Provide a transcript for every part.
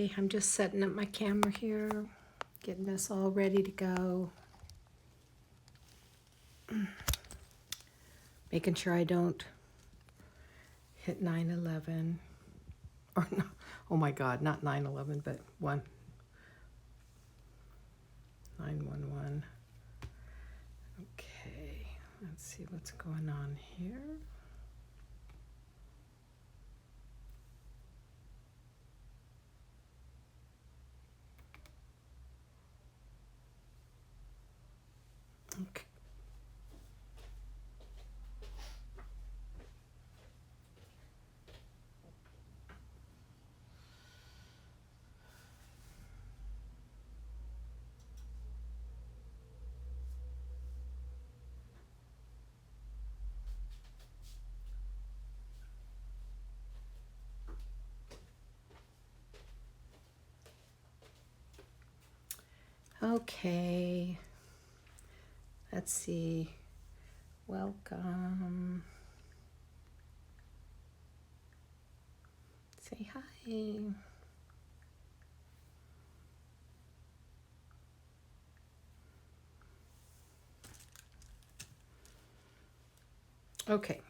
I'm just setting up my camera here, getting this all ready to go. Making sure I don't hit 9/11. Or no, oh my God, not 9/11, but 911. Okay, let's see what's going on here. Okay. Okay, let's see. Welcome. Say hi. Okay.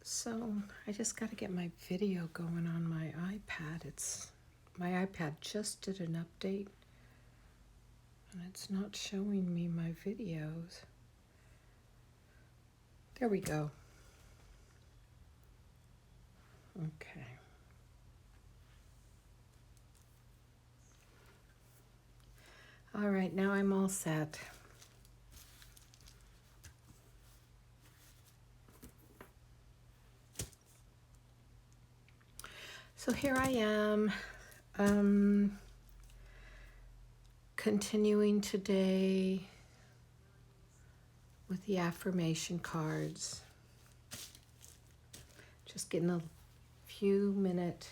So I just got to get my video going on my iPad. My iPad just did an update and it's not showing me my videos. There we go. Okay. All right, now I'm all set. So here I am, continuing today with the affirmation cards. Just getting a few minute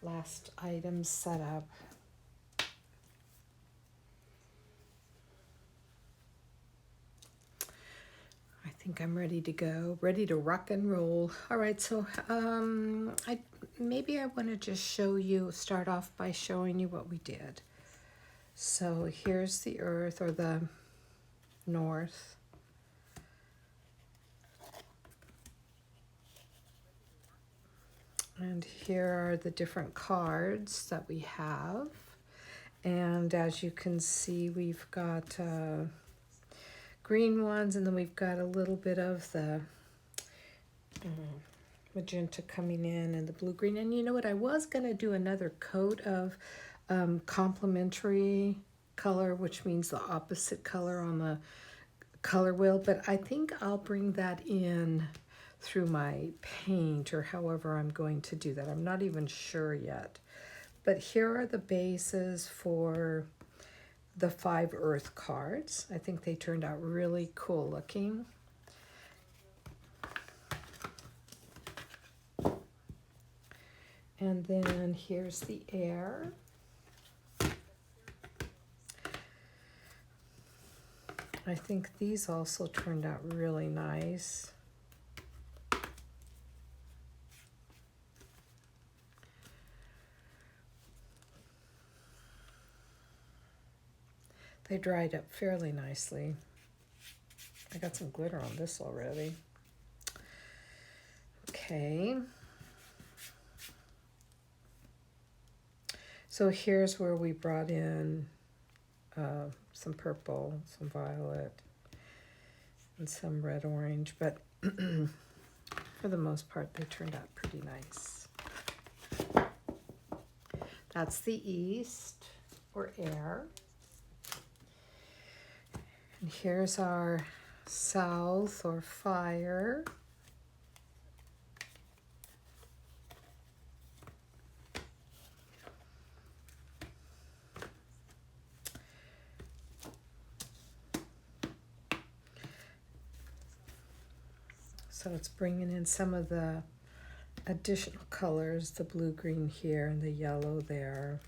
last items set up. I think I'm ready to go, ready to rock and roll. All right, so maybe I want to just start off by showing you what we did. So here's the earth, or the north. And here are the different cards that we have. And as you can see, we've got green ones, and then we've got a little bit of the magenta coming in, and the blue-green. And you know what? I was going to do another coat of complementary color, which means the opposite color on the color wheel, but I think I'll bring that in through my paint, or however I'm going to do that. I'm not even sure yet. But here are the bases for the 5 earth cards. I think they turned out really cool looking. And then here's the air. I think these also turned out really nice. They dried up fairly nicely. I got some glitter on this already. Okay. So here's where we brought in some purple, some violet, and some red orange, but for the most part they turned out pretty nice. That's the east, or air. And here's our south, or fire. So it's bringing in some of the additional colors, the blue-green here and the yellow there.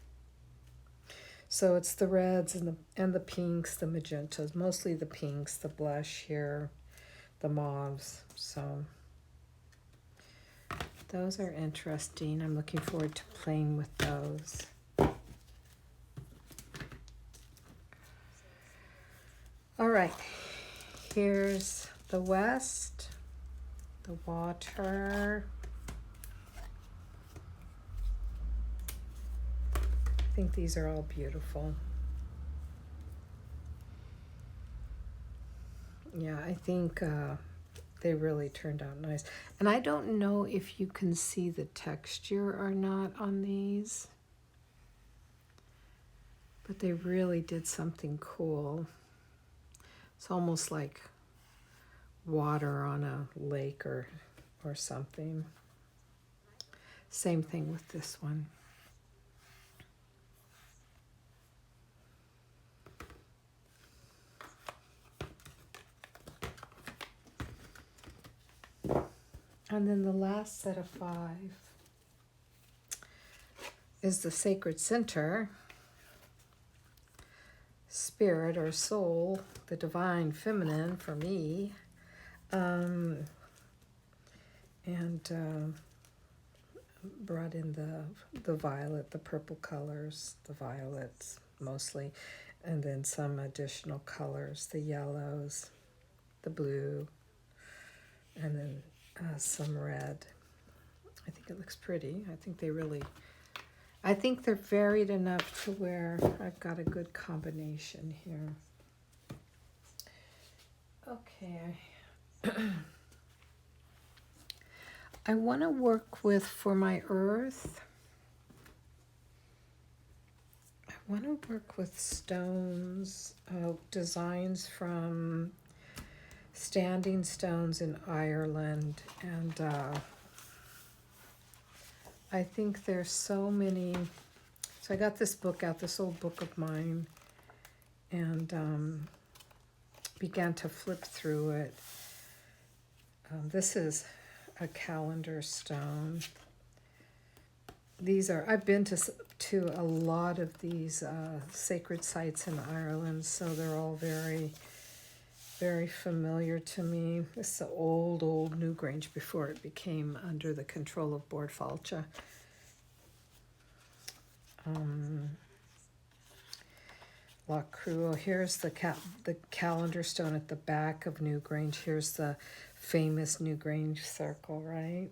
So it's the reds and the pinks, the magentas, mostly the pinks, the blush here, the mauves. So those are interesting. I'm looking forward to playing with those. All right, here's the west, the water. I think these are all beautiful. Yeah, I think they really turned out nice. And I don't know if you can see the texture or not on these, but they really did something cool. It's almost like water on a lake or something. Same thing with this one. And then the last set of 5 is the Sacred Center, Spirit or Soul, the Divine Feminine for me. And brought in the violet, the purple colors, the violets mostly, and then some additional colors, the yellows, the blue, and then some red. I think it looks pretty. I think they're varied enough to where I've got a good combination here. Okay. I want to work with, for my earth, I want to work with stones, designs from Standing Stones in Ireland, and I think there's so many. So I got this book out, this old book of mine, and began to flip through it. This is a calendar stone. These are, I've been to a lot of these sacred sites in Ireland, so they're all very, very familiar to me. This is the old Newgrange before it became under the control of Bord Fáilte. Loch Cruagh. Here's the calendar stone at the back of Newgrange. Here's the famous Newgrange circle, right?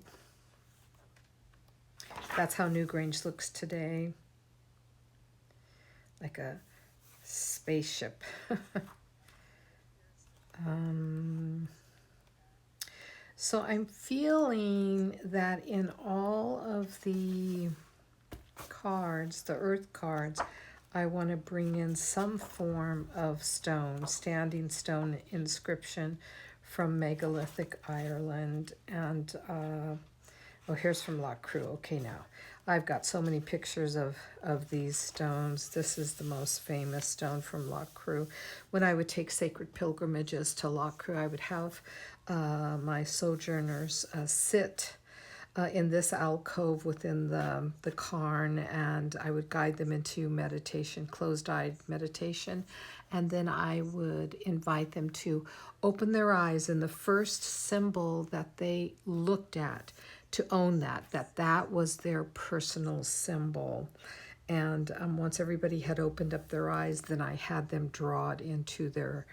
That's how Newgrange looks today. Like a spaceship. So I'm feeling that in all of the cards, the earth cards, I want to bring in some form of stone, standing stone inscription from megalithic Ireland. And here's from Loch Cruagh. Okay, now I've got so many pictures of these stones. This is the most famous stone from Loch Cruagh. When I would take sacred pilgrimages to Loch Cruagh, I would have my sojourners sit in this alcove within the cairn, and I would guide them into meditation, closed-eyed meditation, and then I would invite them to open their eyes, and the first symbol that they looked at, to own that was their personal symbol. And once everybody had opened up their eyes, then I had them draw it into their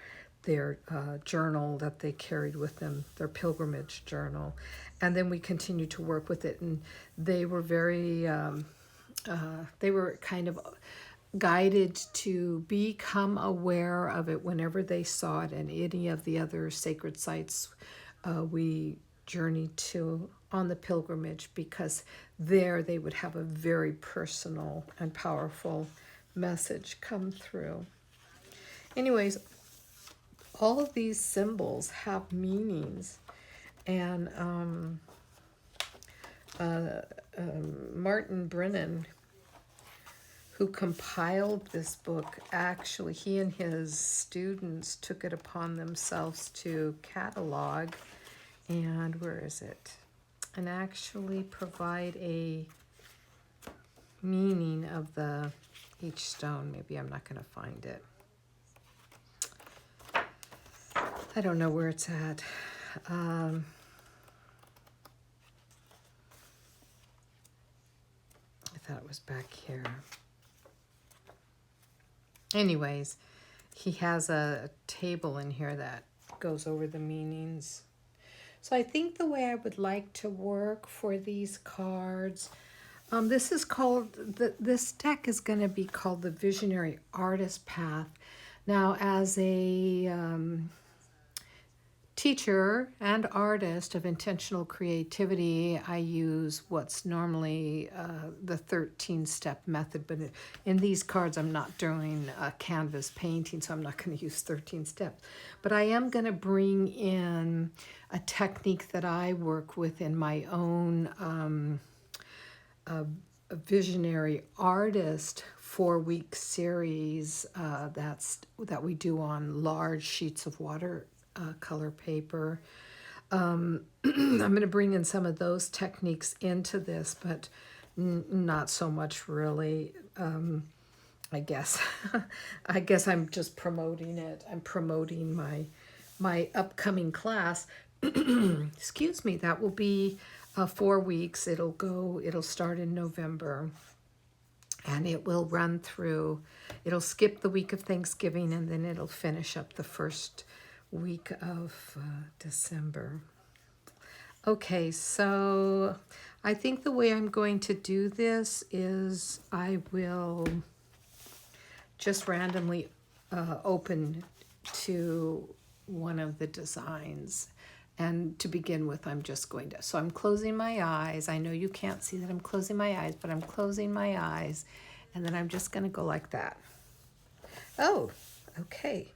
journal that they carried with them, their pilgrimage journal. And then we continued to work with it, and they were very, they were kind of guided to become aware of it whenever they saw it, and any of the other sacred sites we journeyed to on the pilgrimage, because there they would have a very personal and powerful message come through. Anyways, all of these symbols have meanings, and Martin Brennan, who compiled this book, actually, he and his students took it upon themselves to catalog, and where is it? And actually provide a meaning of each stone. Maybe I'm not going to find it. I don't know where it's at. thought it was back here. Anyways, he has a table in here that goes over the meanings. So I think the way I would like to work for these cards, this is called, this deck is going to be called the Visionary Artist Path. Now, as a teacher and artist of intentional creativity, I use what's normally the 13-step method, but in these cards I'm not doing a canvas painting, so I'm not going to use 13 steps. But I am going to bring in a technique that I work with in my own a visionary artist 4-week series that we do on large sheets of water color paper. I'm going to bring in some of those techniques into this, but not so much really. I guess I guess I'm just promoting it. I'm promoting my upcoming class. Excuse me. That will be 4 weeks. It'll start in November, and it will run through. It'll skip the week of Thanksgiving, and then it'll finish up the first week of December. Okay, so I think the way I'm going to do this is I will just randomly open to one of the designs. And to begin with, I'm just going to, so I'm closing my eyes. I know you can't see that I'm closing my eyes, but I'm closing my eyes. And then I'm just going to go like that. Oh, okay.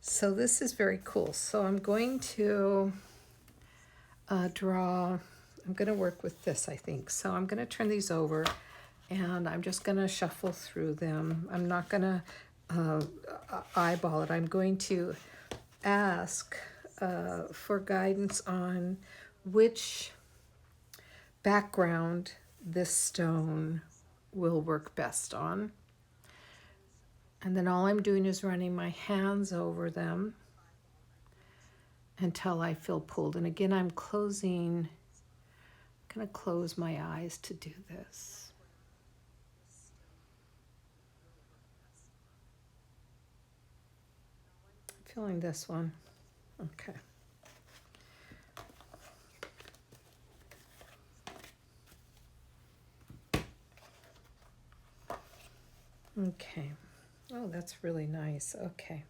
So this is very cool. So I'm going to draw, I'm going to work with this, I think. So I'm going to turn these over, and I'm just going to shuffle through them. I'm not going to eyeball it. I'm going to ask for guidance on which background this stone will work best on. And then all I'm doing is running my hands over them until I feel pulled. And again, I'm going to close my eyes to do this. I'm feeling this one. Okay. Okay. Oh, that's really nice. Okay.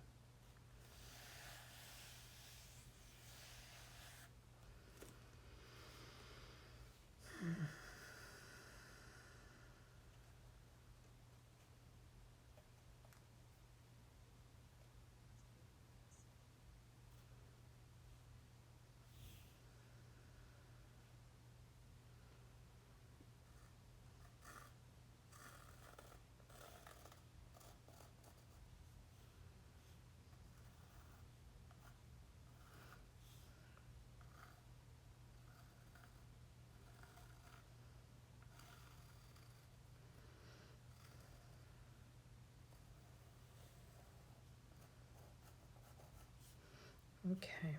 Okay.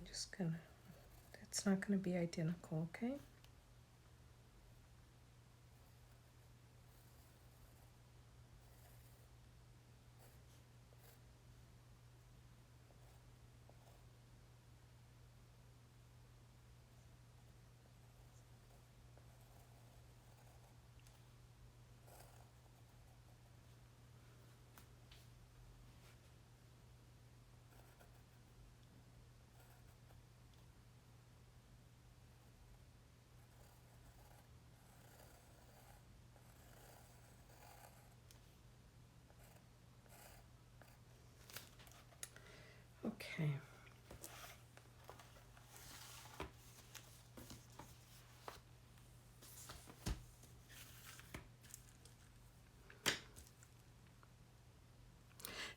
I'm just gonna, it's not gonna be identical, okay? Okay.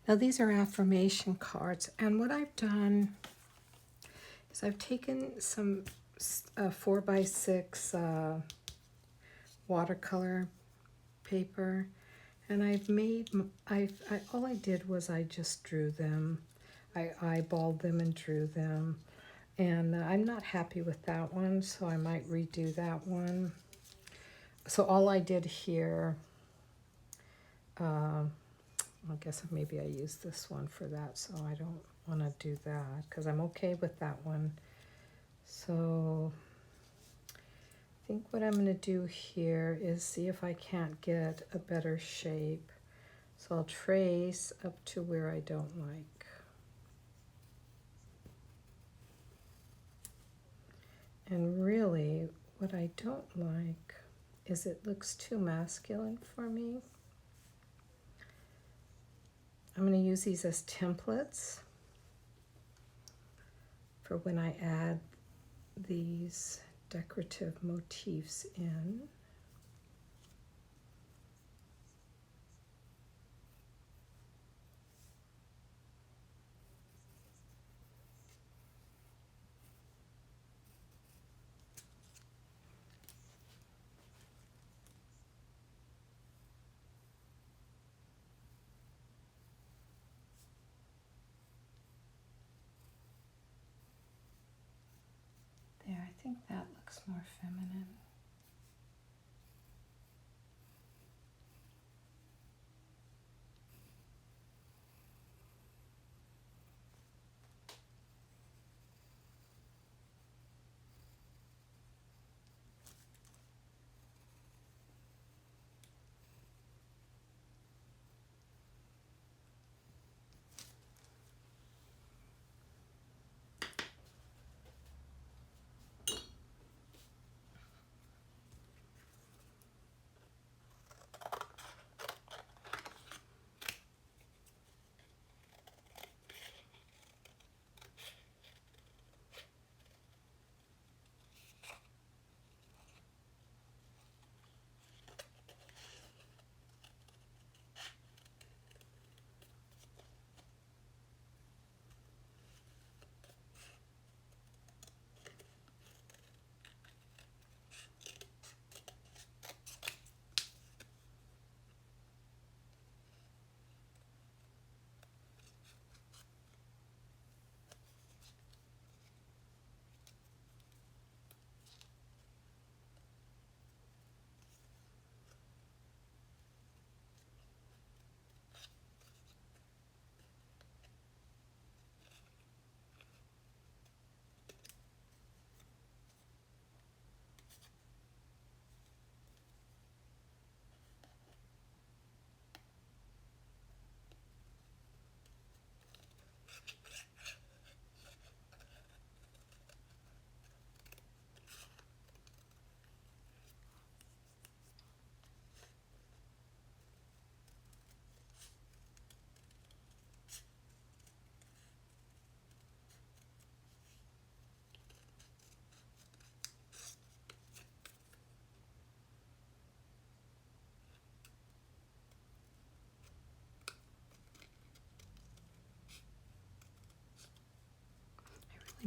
Now these are affirmation cards, and what I've done is I've taken some 4x6 watercolor paper, and I've made, all I did was I just drew them. I eyeballed them and drew them, and I'm not happy with that one, so I might redo that one. So all I did here, I guess maybe I use this one for that, so I don't want to do that because I'm okay with that one. So I think what I'm going to do here is see if I can't get a better shape. So I'll trace up to where I don't like. And really, what I don't like is it looks too masculine for me. I'm going to use these as templates for when I add these decorative motifs in. There, I think that looks more feminine.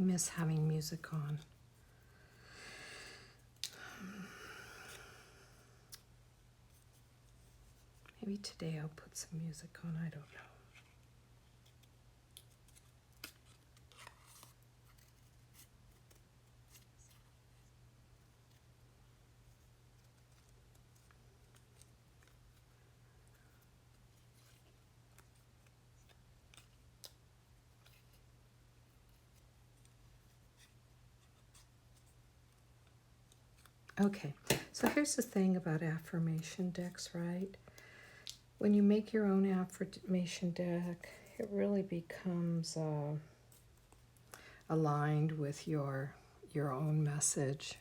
I miss having music on. Maybe today I'll put some music on, I don't know. Okay, so here's the thing about affirmation decks, right? When you make your own affirmation deck, it really becomes aligned with your own message.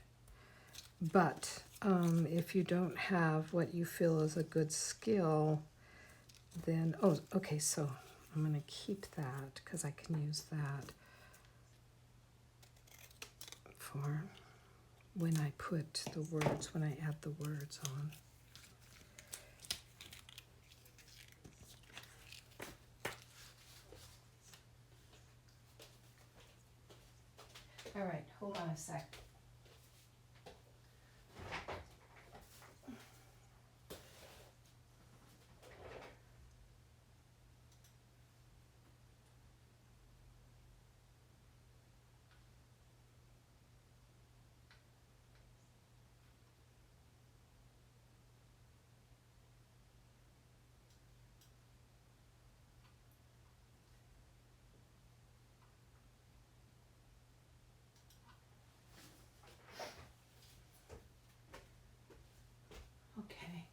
But if you don't have what you feel is a good skill, then, oh, okay, so I'm going to keep that because I can use that for when I put the words, when I add the words on. All right, hold on a sec. Okay.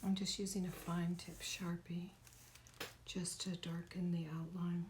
I'm just using a fine tip Sharpie just to darken the outline.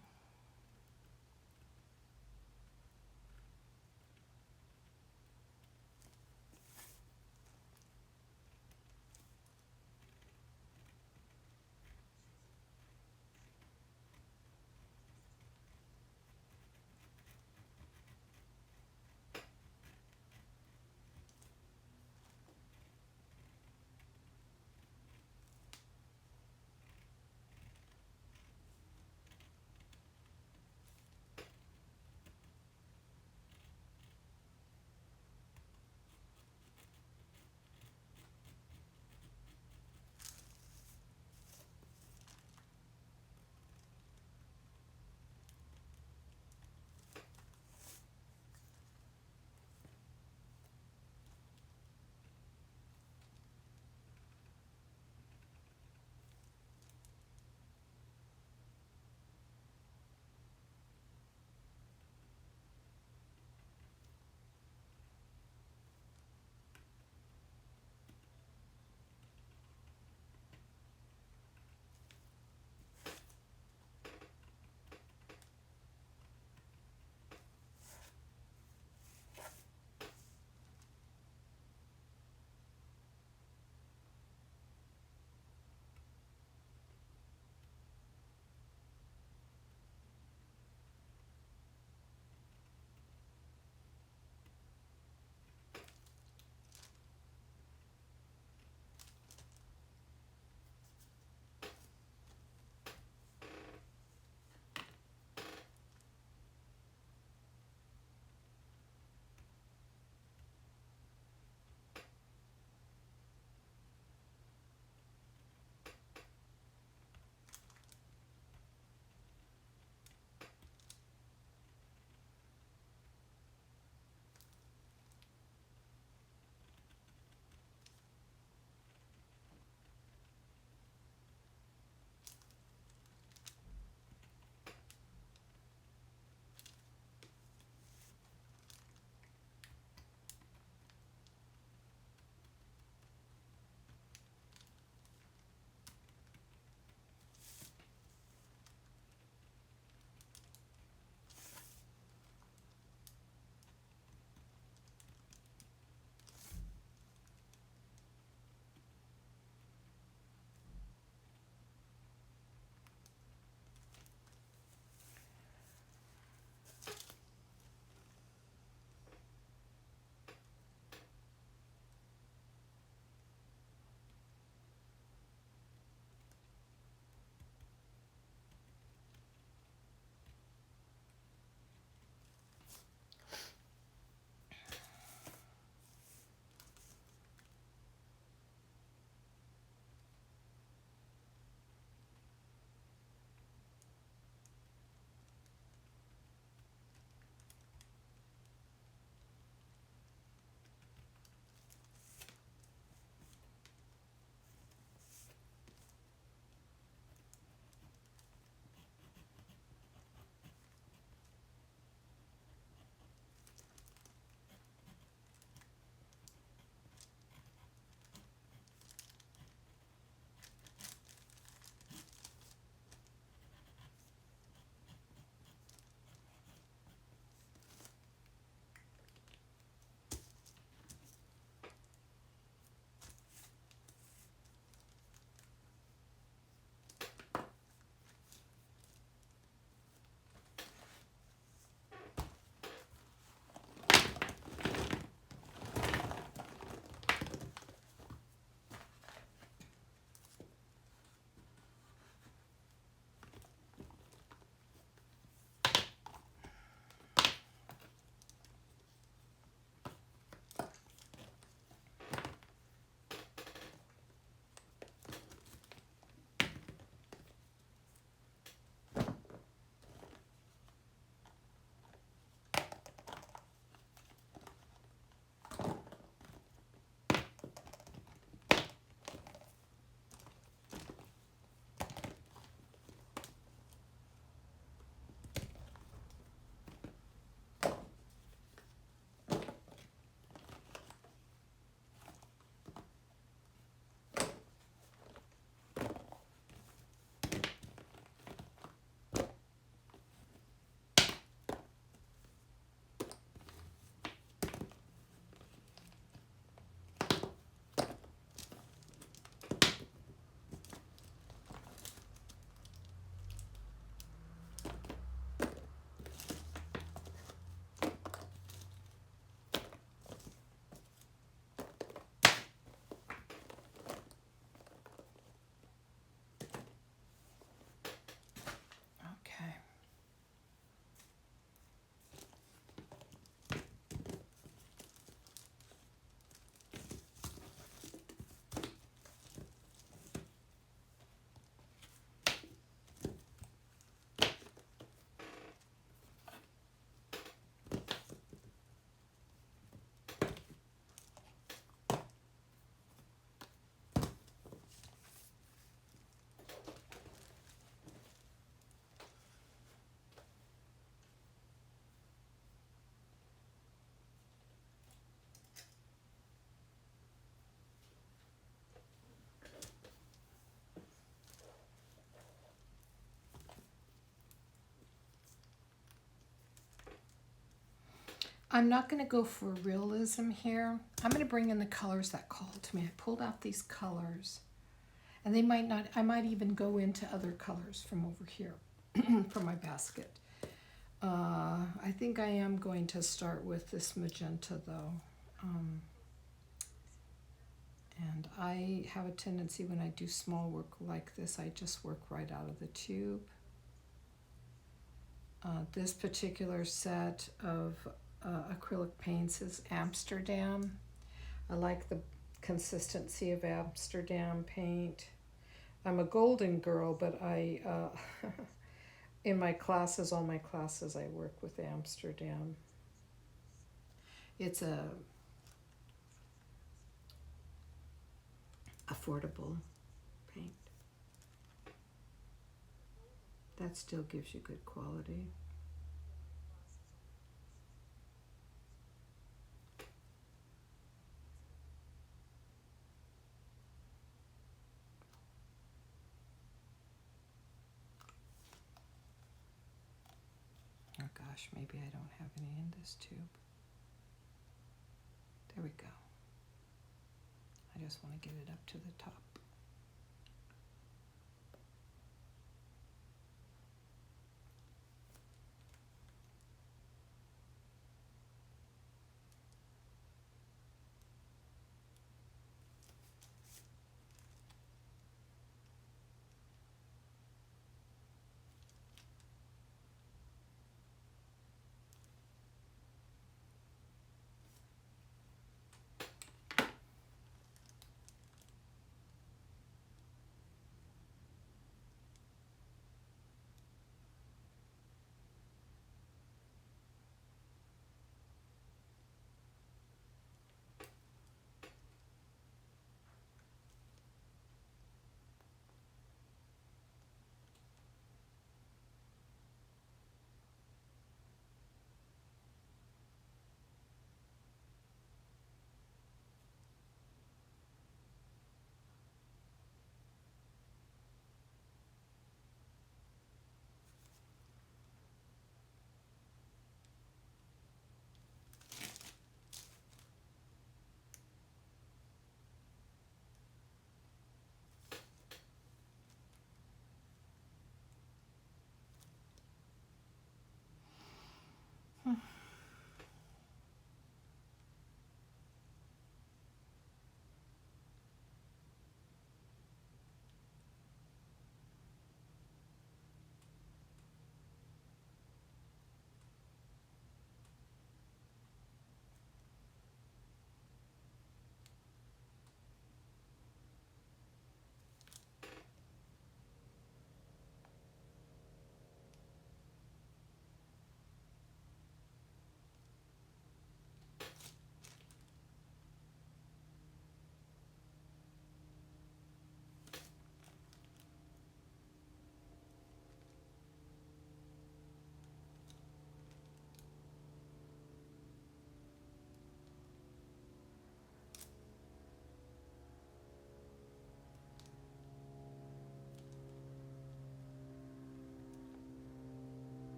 I'm not going to go for realism here. I'm going to bring in the colors that call to me. I pulled out these colors, and they might not, I might even go into other colors from over here from my basket. I think I am going to start with this magenta though. And I have a tendency when I do small work like this, I just work right out of the tube. This particular set of acrylic paints is Amsterdam. I like the consistency of Amsterdam paint. I'm a golden girl, but I, in my classes, all my classes, I work with Amsterdam. It's a affordable paint. That still gives you good quality. Oh gosh, maybe I don't have any in this tube. There we go. I just want to get it up to the top.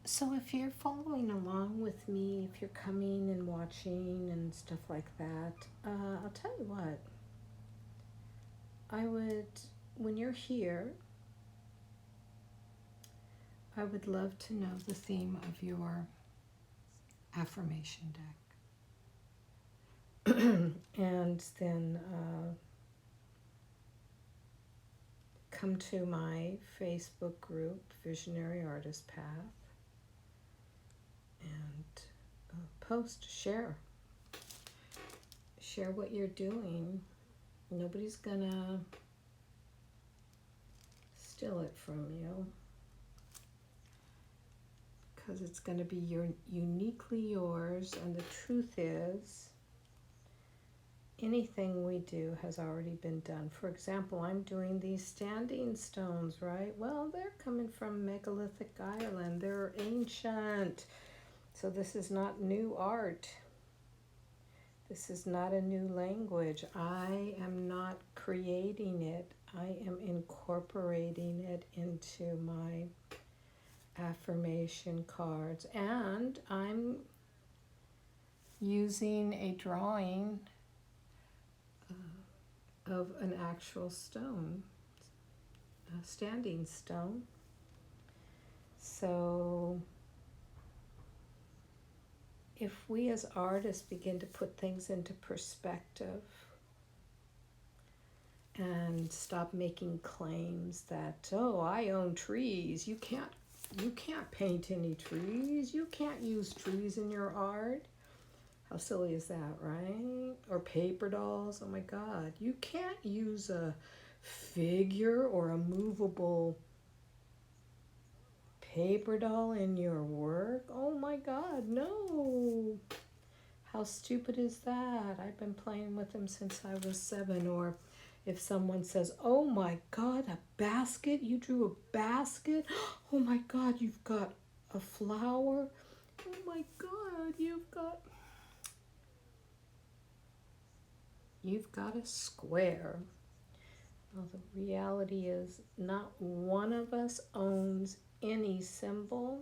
So if you're following along with me, if you're coming and watching and stuff like that, I'll tell you what, I would, when you're here, I would love to know the theme of your affirmation deck. And then come to my Facebook group, Visionary Artist Path, and post, share what you're doing. Nobody's gonna steal it from you, because it's going to be uniquely yours. And the truth is, anything we do has already been done. For example, I'm doing these standing stones, right? Well, they're coming from megalithic Ireland. They're ancient. So this is not new art. This is not a new language. I am not creating it. I am incorporating it into my affirmation cards. And I'm using a drawing of an actual stone, a standing stone. So if we as artists begin to put things into perspective and stop making claims that, oh, I own trees, you can't paint any trees, you can't use trees in your art. How silly is that, right? Or paper dolls, oh my God, you can't use a figure or a movable paper doll in your work. Oh my God, no. How stupid is that? I've been playing with them since I was 7. Or if someone says, oh my God, a basket? You drew a basket? Oh my God, you've got a flower? Oh my God, you've got a square. Well, the reality is not one of us owns any symbol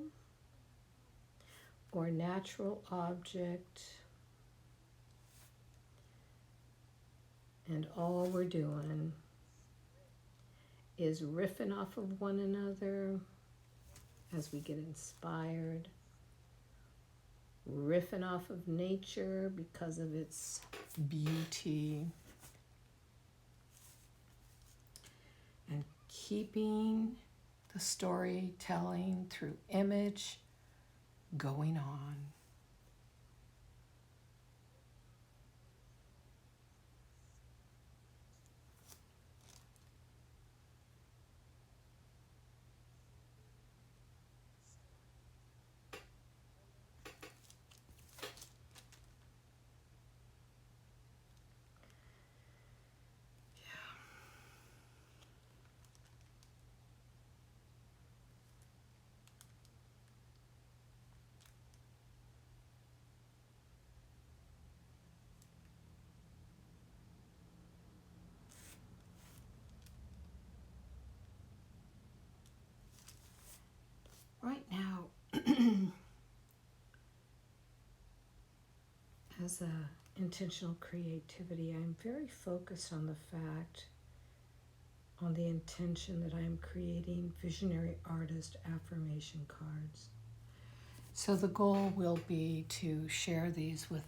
or natural object, and all we're doing is riffing off of one another as we get inspired, riffing off of nature because of its beauty, and keeping the storytelling through image going on. Right now, as a intentional creativity, I'm very focused on the fact, on the intention that I'm creating visionary artist affirmation cards. So the goal will be to share these with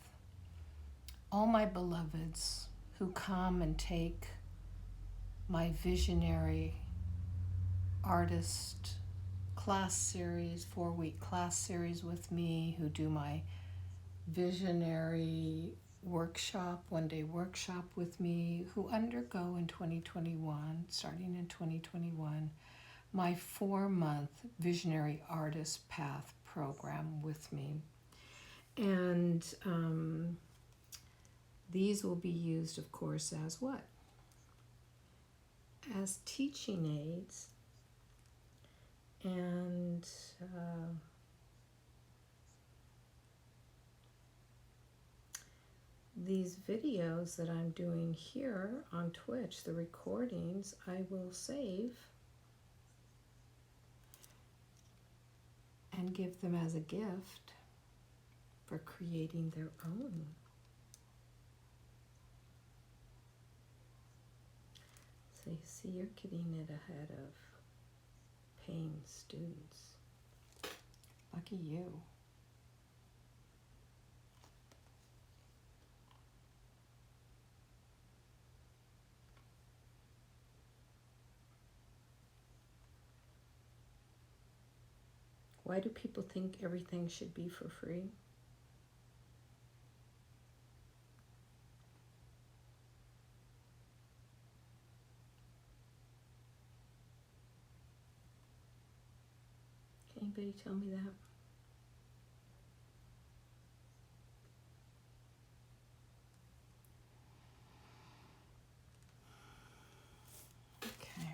all my beloveds who come and take my visionary artist class series, 4-week class series with me, who do my visionary workshop, 1-day workshop with me, who undergo in 2021, starting in 2021, my 4-month visionary artist path program with me. And these will be used, of course, as what? As teaching aids. And these videos that I'm doing here on Twitch, the recordings, I will save and give them as a gift for creating their own. So you see, you're getting it ahead of paying students. Lucky you. Why do people think everything should be for free? Can anybody tell me that? Okay.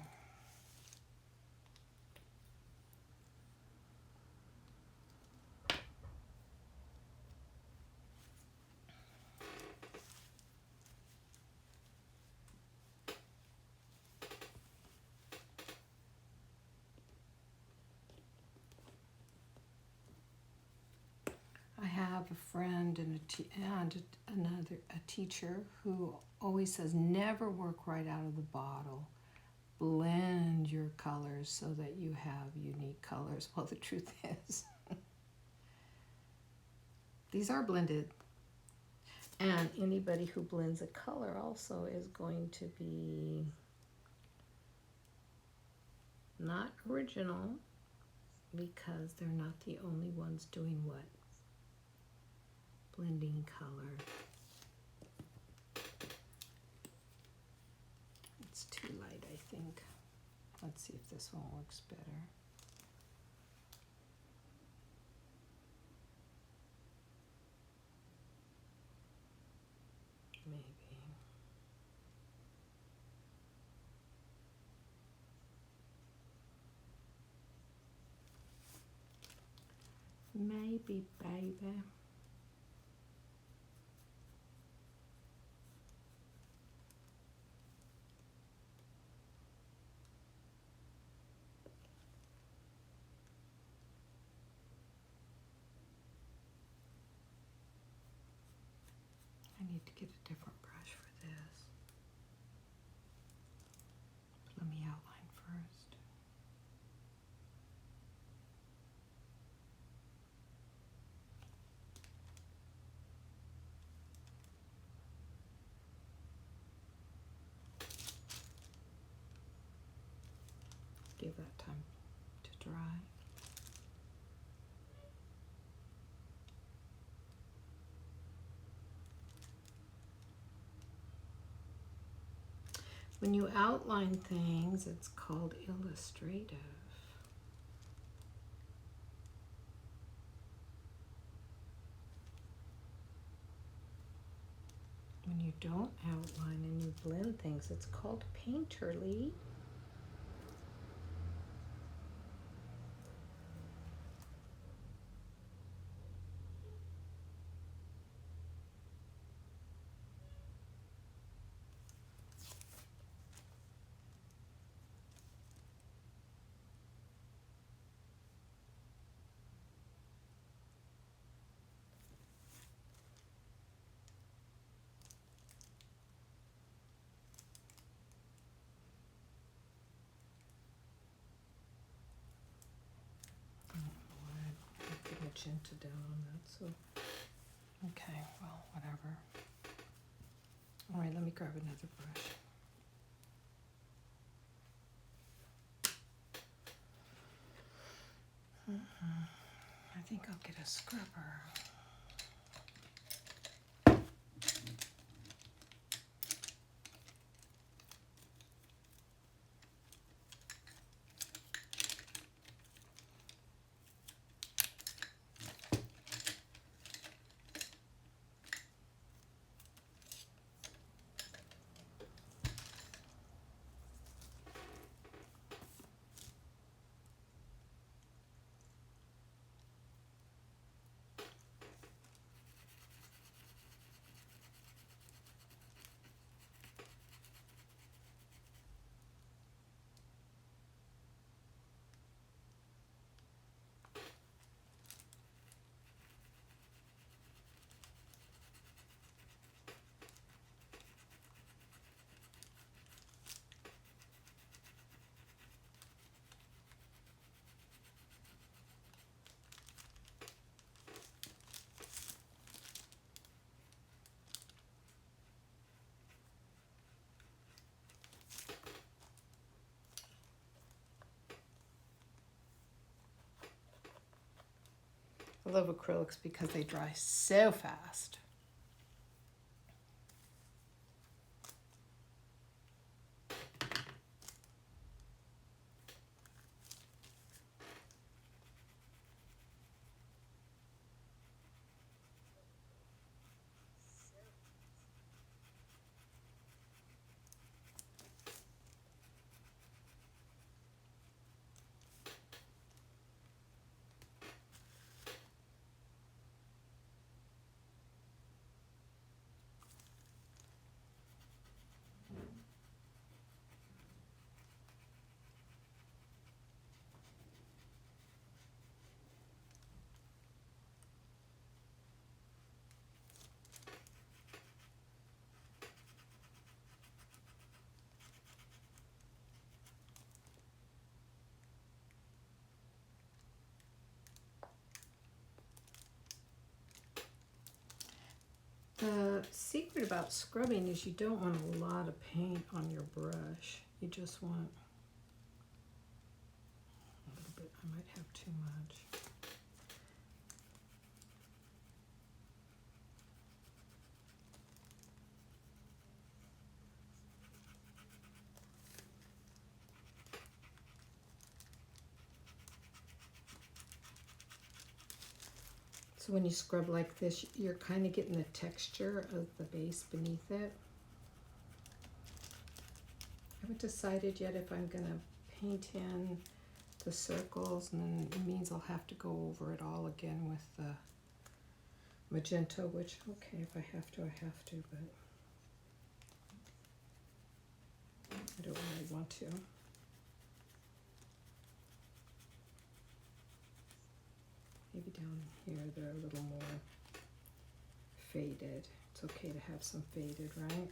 have a friend and a teacher who always says never work right out of the bottle. Blend your colors so that you have unique colors. Well, the truth is, these are blended. And anybody who blends a color also is going to be not original, because they're not the only ones doing what? Blending color. It's too light, I think. Let's see if this one works better. Maybe. Maybe, baby. I need to get a different brush for this. Let me outline first. Give that time to dry. When you outline things, it's called illustrative. When you don't outline and you blend things, it's called painterly. Magenta down on that, so okay, well, whatever. All right, let me grab another brush. I think I'll get a scrubber. I love acrylics because they dry so fast. The secret about scrubbing is you don't want a lot of paint on your brush. You just want a little bit. I might have too much. So when you scrub like this, you're kind of getting the texture of the base beneath it. I haven't decided yet if I'm gonna paint in the circles, and then it means I'll have to go over it all again with the magenta, which, okay, if I have to, I have to, but I don't really want to. Maybe down here they're a little more faded. It's okay to have some faded, right?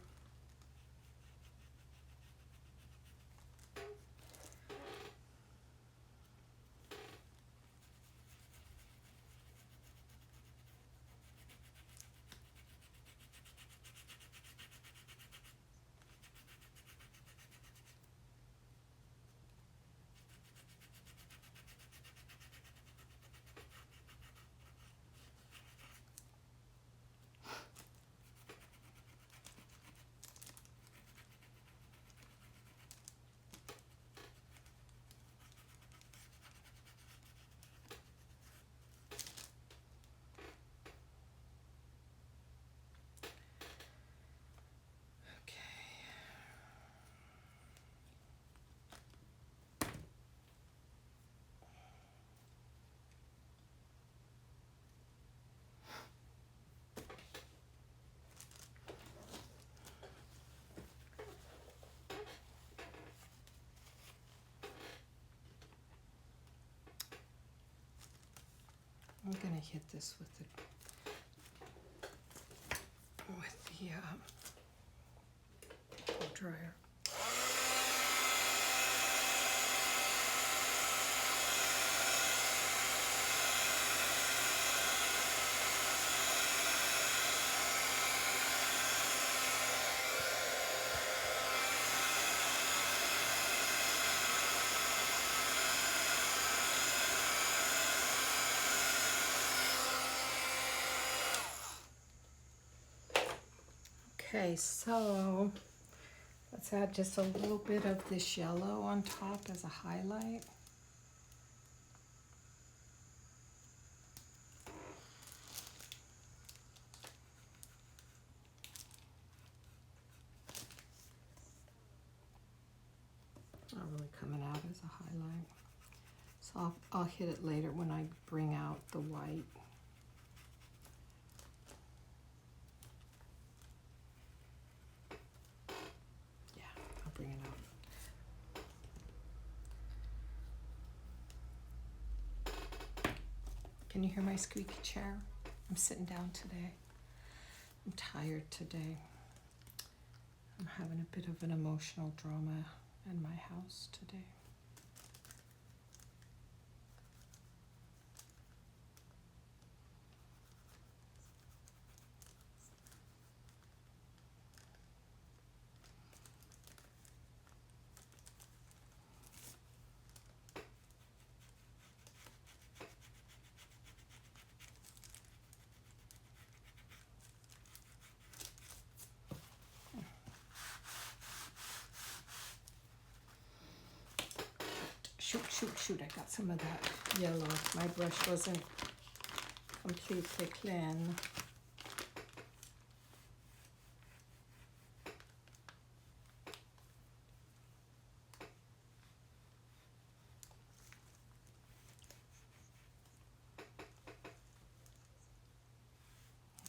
I'm gonna hit this with the blow dryer. Okay, so let's add just a little bit of this yellow on top as a highlight. Not really coming out as a highlight. So I'll hit it later when I bring out the white. Yeah, I'll bring it out. Can you hear my squeaky chair? I'm sitting down today. I'm tired today. I'm having a bit of an emotional drama in my house today. Shoot, I got some of that yellow. My brush wasn't completely clean.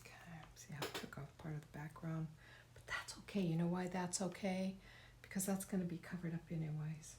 Okay, see how I took off part of the background, but that's okay. You know why that's okay? Because that's going to be covered up anyways.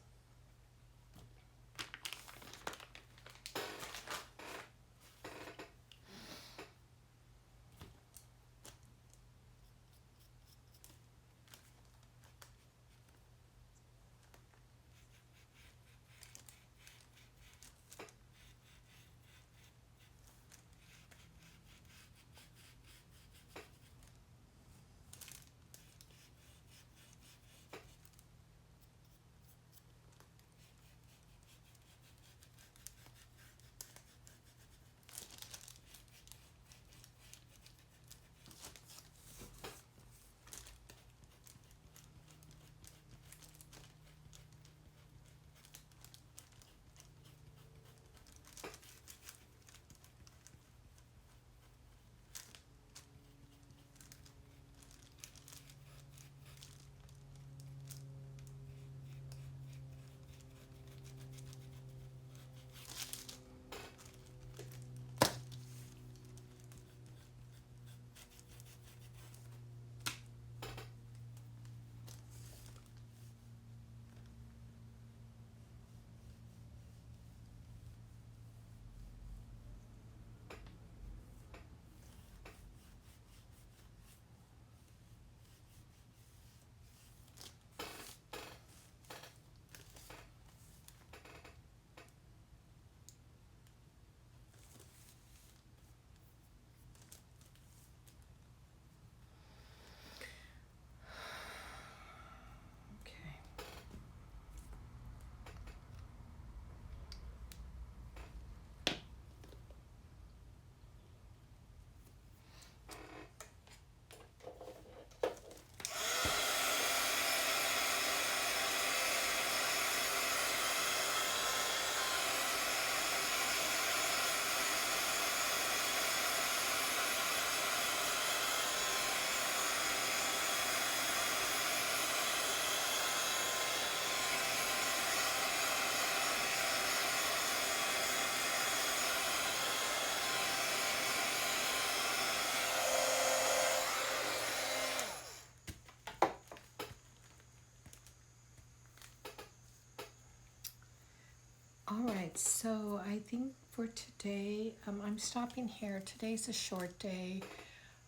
All right, so I think for today, I'm stopping here. Today's a short day.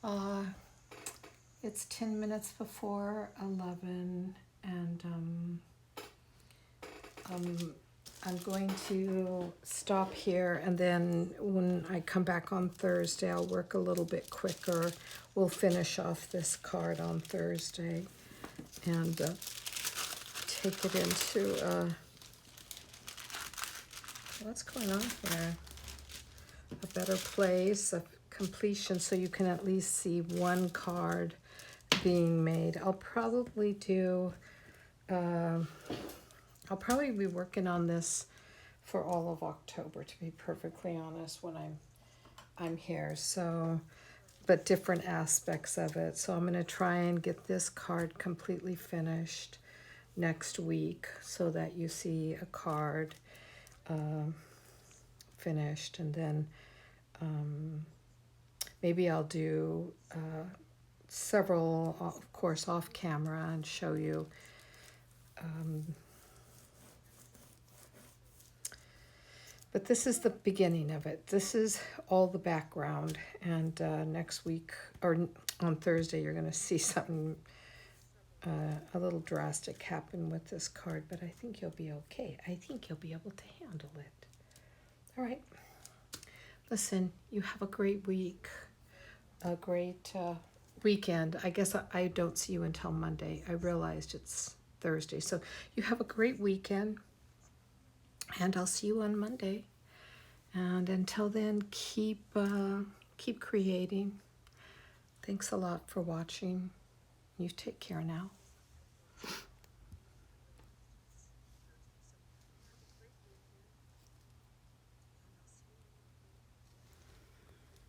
Uh, it's 10 minutes before 11, and I'm going to stop here, and then when I come back on Thursday, I'll work a little bit quicker. We'll finish off this card on Thursday and take it into, what's going on here? A better place of completion, so you can at least see one card being made. I'll probably be working on this for all of October, to be perfectly honest, when I'm here. So, but different aspects of it. So I'm going to try and get this card completely finished next week, so that you see a card finished, and then maybe I'll do several, of course, off camera, and show you but this is the beginning of it. This is all the background, and next week, or on Thursday, you're going to see something a little drastic happen with this card, but I think you'll be okay. I think you'll be able to handle it. All right. Listen, you have a great week, a great weekend. I guess I don't see you until Monday. I realized it's Thursday. So you have a great weekend, and I'll see you on Monday. And until then, keep creating. Thanks a lot for watching. You take care now.